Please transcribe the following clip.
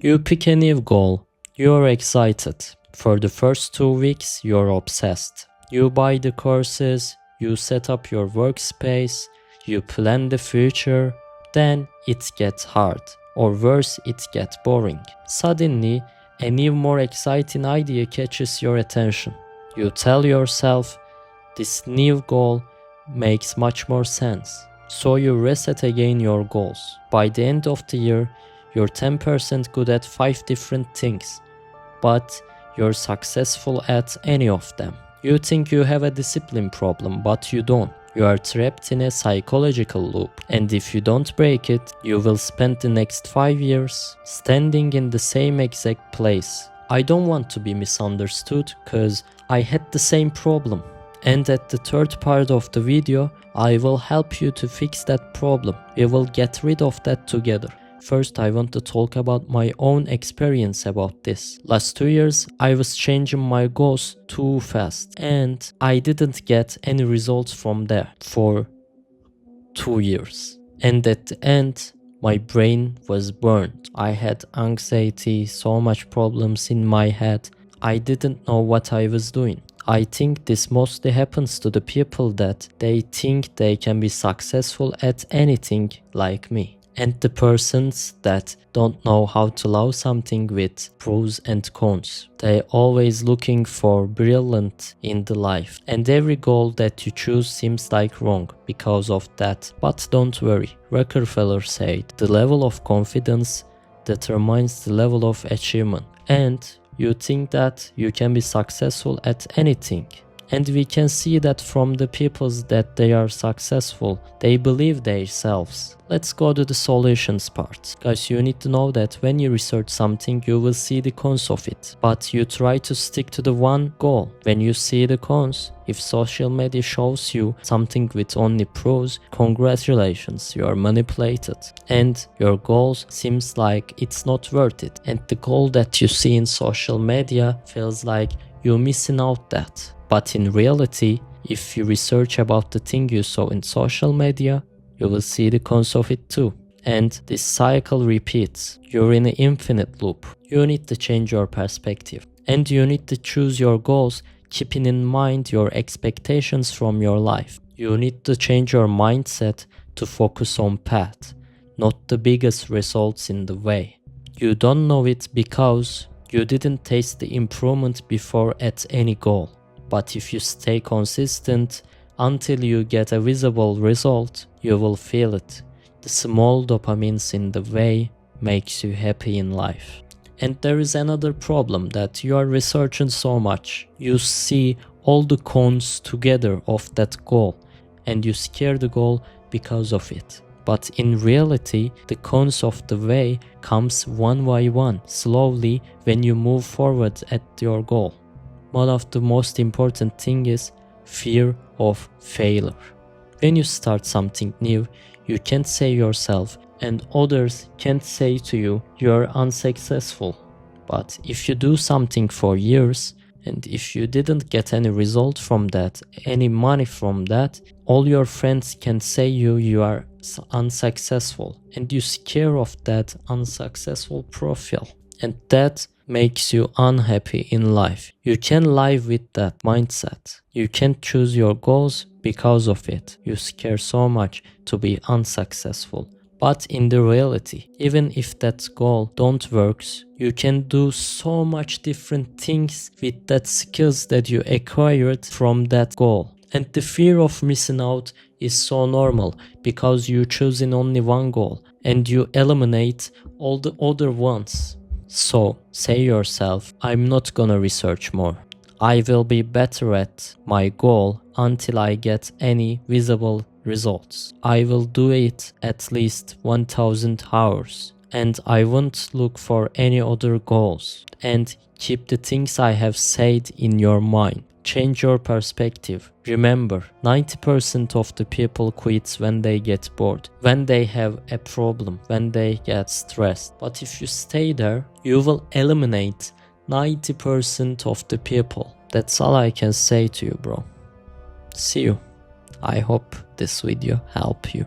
You pick a new goal. You're excited. For the first 2 weeks, you're obsessed. You buy the courses, you set up your workspace, you plan the future. Then it gets hard, or worse, it gets boring. Suddenly, a new, more exciting idea catches your attention. You tell yourself, this new goal makes much more sense. So you reset again your goals. By the end of the year, you're 10% good at 5 different things, but you're successful at any of them. You think you have a discipline problem, but you don't. You are trapped in a psychological loop, and if you don't break it, you will spend the next 5 years standing in the same exact place. I don't want to be misunderstood, cause I had the same problem. And at the third part of the video, I will help you to fix that problem. We will get rid of that together. First, I want to talk about my own experience about this. Last 2 years, I was changing my goals too fast, and I didn't get any results from there for 2 years. And at the end, my brain was burned. I had anxiety, so much problems in my head. I didn't know what I was doing. I think this mostly happens to the people that they think they can be successful at anything like me. And the persons that don't know how to love something with pros and cons. They always looking for brilliant in the life. And every goal that you choose seems like wrong because of that. But don't worry, Rockefeller said, the level of confidence determines the level of achievement. And you think that you can be successful at anything. And we can see that from the people that they are successful, they believe themselves. Let's go to the solutions part. Guys, you need to know that when you research something, you will see the cons of it. But you try to stick to the one goal. When you see the cons, if social media shows you something with only pros, congratulations, you are manipulated. And your goals seems like it's not worth it. And the goal that you see in social media feels like you're missing out that. But in reality, if you research about the thing you saw in social media, you will see the cons of it too. And this cycle repeats. You're in an infinite loop. You need to change your perspective. And you need to choose your goals, keeping in mind your expectations from your life. You need to change your mindset to focus on path, not the biggest results in the way. You don't know it because you didn't taste the improvement before at any goal. But if you stay consistent until you get a visible result, you will feel it. The small dopamines in the way makes you happy in life. And there is another problem that you are researching so much. You see all the cons together of that goal and you scare the goal because of it. But in reality, the cons of the way comes one by one, slowly when you move forward at your goal. One of the most important thing is fear of failure. When you start something new, you can't say yourself and others can't say to you, you're unsuccessful. But if you do something for years and if you didn't get any result from that, any money from that, all your friends can say you are unsuccessful and you scare of that unsuccessful profile. And that makes you unhappy in life. You can live with that mindset. You can't choose your goals because of it. You scare so much to be unsuccessful. But in the reality, even if that goal don't works, you can do so much different things with that skills that you acquired from that goal. And the fear of missing out is so normal because you choosing only one goal and you eliminate all the other ones. So say yourself, I'm not gonna research more. I will be better at my goal until I get any visible results. I will do it at least 1000 hours and I won't look for any other goals. And keep the things I have said in your mind. Change your perspective. Remember, 90% of the people quit when they get bored, when they have a problem, when they get stressed. But if you stay there, you will eliminate 90% of the people. That's all I can say to you, bro. See you. I hope this video helped you.